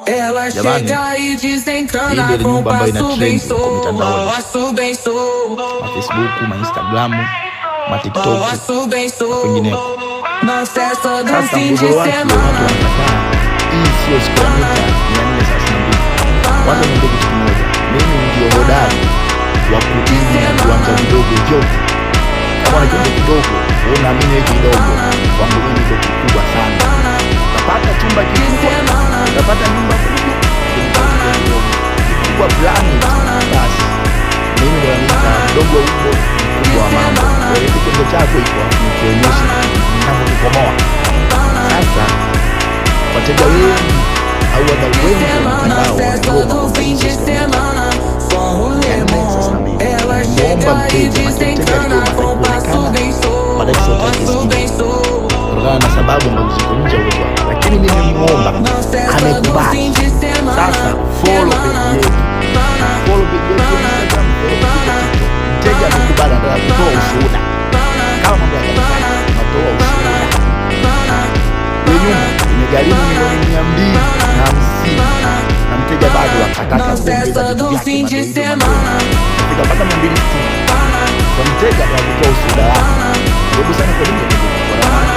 Ela chega e desencana com passo bem sou, passo bem sou, Facebook, ma Instagram, ma TikTok, passo bem sou, kwingineko. na festa do Sasa fim de mgogoro wake watu semana. wanakataa hii sio square mita 432. Kwanza niambie kitu kimoja, mimi ndio hodari wa kudini na viwanja vidogo vyote. Kama na kiwanja kidogo, unaamini hiki kidogo, kwangu mimi ndio kikubwa sana. Utapata chumba kikubwa, utapata nyumba kubwa, kikubwa fulani, basi mimi ndio naita mdogo huko mkubwa wa mambo. Kwa hiyo kitendo chako iko nikionyesha ninavyokukomoa. Sasa wateja wengi au wadau wengi ambao wanaomba mteja kutokana na sababu ambazo ziko nje ya uwezo wake, lakini nimemwomba amekubali. Sasa follow page yetu, follow page yetu Instagram, mteja amekubali, anataka kutoa ushuhuda kama mambo ya kanisani, anatoa ushuhuda. Kwa nyuma imegharimu milioni 250 na mteja bado akataka kuongeza vitu vyake, mpaka 260 kwa mteja kwa kutoa ushuhuda wake. Hebu sana kwa nini? Kwa maana